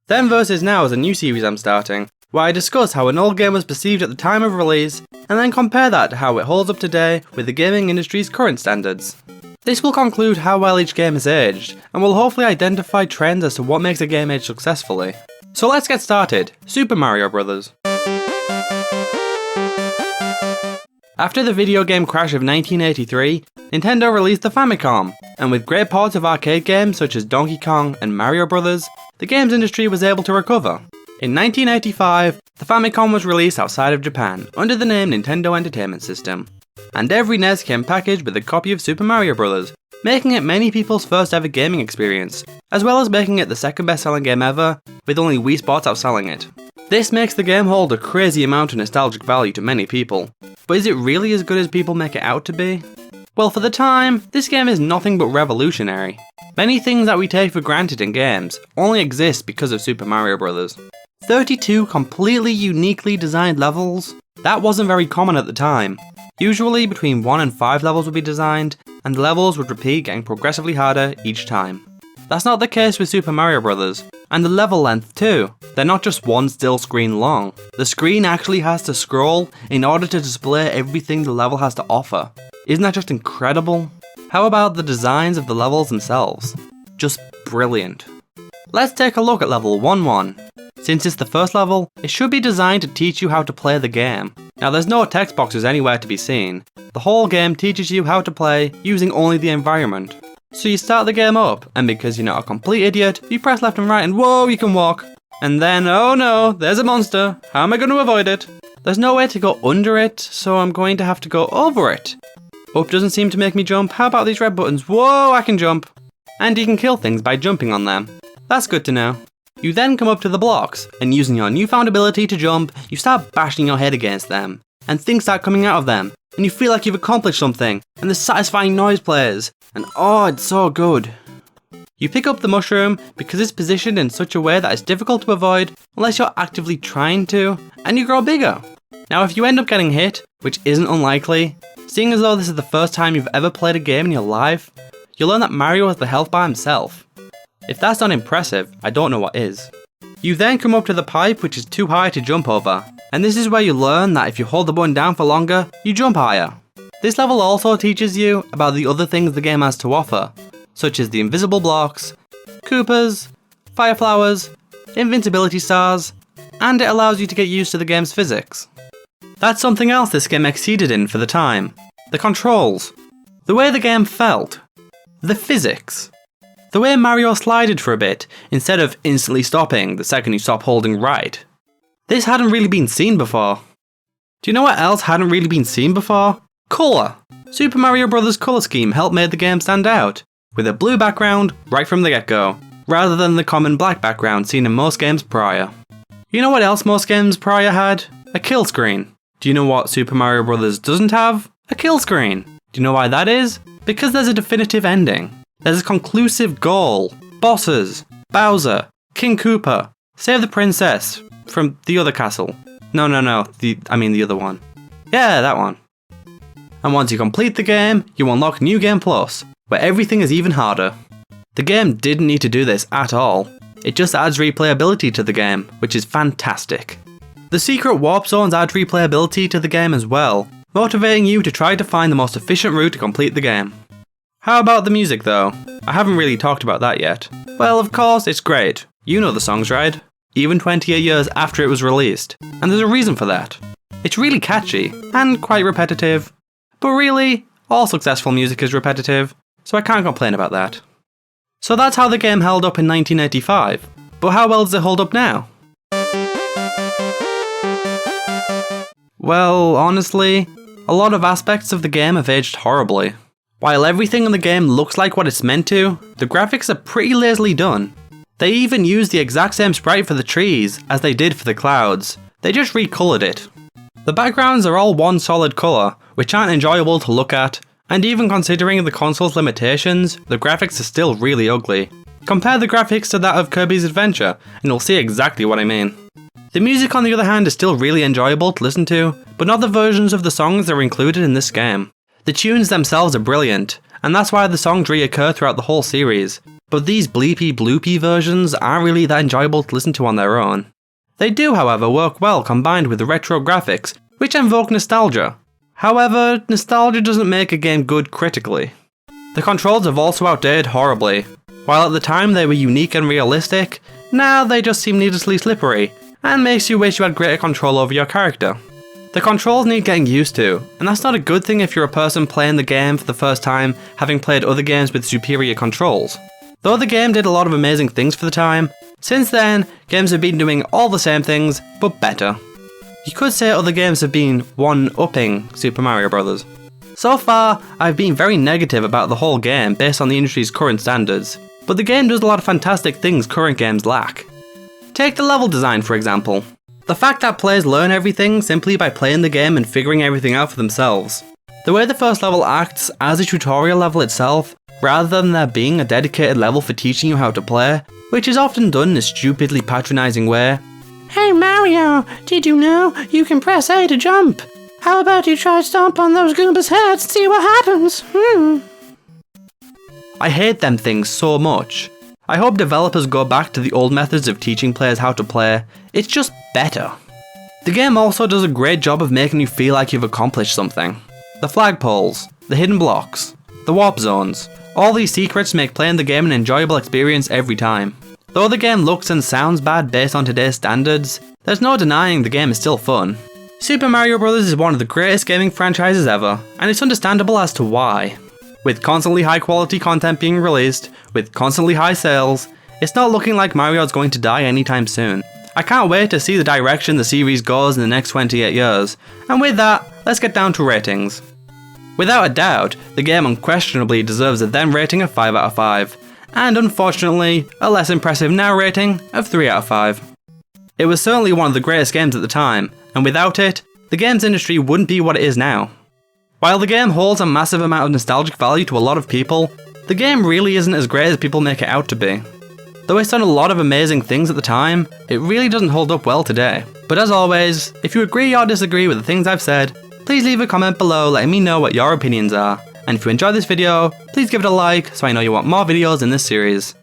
Then versus Now is a new series I'm starting, where I discuss how an old game was perceived at the time of release, and then compare that to how it holds up today with the gaming industry's current standards. This will conclude how well each game has aged, and will hopefully identify trends as to what makes a game age successfully. So let's get started. Super Mario Bros. After the video game crash of 1983, Nintendo released the Famicom, and with great ports of arcade games such as Donkey Kong and Mario Bros, the games industry was able to recover. In 1985, the Famicom was released outside of Japan under the name Nintendo Entertainment System, and every NES came packaged with a copy of Super Mario Bros, making it many people's first ever gaming experience, as well as making it the second best selling game ever, with only Wii Sports outselling it. This makes the game hold a crazy amount of nostalgic value to many people, but is it really as good as people make it out to be? Well, for the time, this game is nothing but revolutionary. Many things that we take for granted in games only exist because of Super Mario Bros. 32 completely uniquely designed levels? That wasn't very common at the time. Usually between 1 and 5 levels would be designed, and the levels would repeat getting progressively harder each time. That's not the case with Super Mario Bros. And the level length too. They're not just one still screen long. The screen actually has to scroll in order to display everything the level has to offer. Isn't that just incredible? How about the designs of the levels themselves? Just brilliant. Let's take a look at level 1-1. Since it's the first level, it should be designed to teach you how to play the game. Now there's no text boxes anywhere to be seen. The whole game teaches you how to play using only the environment. So you start the game up, and because you're not a complete idiot, you press left and right and whoa, you can walk. And then, oh no, there's a monster. How am I going to avoid it? There's no way to go under it, so I'm going to have to go over it. Up doesn't seem to make me jump. How about these red buttons? Whoa, I can jump. And you can kill things by jumping on them. That's good to know. You then come up to the blocks, and using your newfound ability to jump, you start bashing your head against them. And things start coming out of them, and you feel like you've accomplished something, and the satisfying noise plays, and oh, it's so good. You pick up the mushroom because it's positioned in such a way that it's difficult to avoid unless you're actively trying to, and you grow bigger. Now if you end up getting hit, which isn't unlikely, seeing as though this is the first time you've ever played a game in your life, you'll learn that Mario has the health bar himself. If that's not impressive, I don't know what is. You then come up to the pipe which is too high to jump over, and this is where you learn that if you hold the button down for longer, you jump higher. This level also teaches you about the other things the game has to offer, such as the invisible blocks, Koopas, fire flowers, invincibility stars, and it allows you to get used to the game's physics. That's something else this game exceeded in for the time. The controls. The way the game felt. The physics. The way Mario slided for a bit, instead of instantly stopping the second you stop holding right. This hadn't really been seen before. Do you know what else hadn't really been seen before? Colour. Super Mario Bros. Colour scheme helped make the game stand out, with a blue background right from the get-go, rather than the common black background seen in most games prior. You know what else most games prior had? A kill screen. Do you know what Super Mario Bros. Doesn't have? A kill screen. Do you know why that is? Because there's a definitive ending. There's a conclusive goal. Bosses. Bowser. King Koopa. Save the princess. From the other castle. No. I mean the other one. Yeah, that one. And once you complete the game, you unlock New Game Plus, where everything is even harder. The game didn't need to do this at all. It just adds replayability to the game, which is fantastic. The secret warp zones add replayability to the game as well, motivating you to try to find the most efficient route to complete the game. How about the music though? I haven't really talked about that yet. Well, of course, it's great. You know the songs, right? Even 28 years after it was released. And there's a reason for that. It's really catchy, and quite repetitive. But really, all successful music is repetitive, so I can't complain about that. So that's how the game held up in 1985. But how well does it hold up now? Well, honestly, a lot of aspects of the game have aged horribly. While everything in the game looks like what it's meant to, the graphics are pretty lazily done. They even use the exact same sprite for the trees as they did for the clouds, they just recolored it. The backgrounds are all one solid colour, which aren't enjoyable to look at, and even considering the console's limitations, the graphics are still really ugly. Compare the graphics to that of Kirby's Adventure, and you'll see exactly what I mean. The music on the other hand is still really enjoyable to listen to, but not the versions of the songs that are included in this game. The tunes themselves are brilliant, and that's why the songs reoccur throughout the whole series. but these bleepy bloopy versions aren't really that enjoyable to listen to on their own. They do, however, work well combined with the retro graphics, which invoke nostalgia. However, nostalgia doesn't make a game good critically. The controls have also outdated horribly. While at the time they were unique and realistic, now they just seem needlessly slippery, and makes you wish you had greater control over your character. The controls need getting used to, and that's not a good thing if you're a person playing the game for the first time, having played other games with superior controls. Though the game did a lot of amazing things for the time, since then, games have been doing all the same things, but better. You could say other games have been one-upping Super Mario Bros. So far, I've been very negative about the whole game based on the industry's current standards, but the game does a lot of fantastic things current games lack. Take the level design for example. The fact that players learn everything simply by playing the game and figuring everything out for themselves. The way the first level acts as a tutorial level itself, rather than there being a dedicated level for teaching you how to play, which is often done in a stupidly patronising way. Hey Mario, did you know you can press A to jump? How about you try stomp on those Goombas' heads and see what happens? I hate them things so much. I hope developers go back to the old methods of teaching players how to play. It's just better. The game also does a great job of making you feel like you've accomplished something. The flagpoles, the hidden blocks, the warp zones, all these secrets make playing the game an enjoyable experience every time. Though the game looks and sounds bad based on today's standards, there's no denying the game is still fun. Super Mario Bros. Is one of the greatest gaming franchises ever, and it's understandable as to why. With constantly high quality content being released, with constantly high sales, it's not looking like Mario's going to die anytime soon. I can't wait to see the direction the series goes in the next 28 years, and with that, let's get down to ratings. Without a doubt, the game unquestionably deserves a then rating of 5 out of 5, and unfortunately, a less impressive now rating of 3 out of 5. It was certainly one of the greatest games at the time, and without it, the games industry wouldn't be what it is now. While the game holds a massive amount of nostalgic value to a lot of people, the game really isn't as great as people make it out to be. Though it's done a lot of amazing things at the time, it really doesn't hold up well today. But as always, if you agree or disagree with the things I've said, please leave a comment below letting me know what your opinions are. And if you enjoyed this video, please give it a like so I know you want more videos in this series.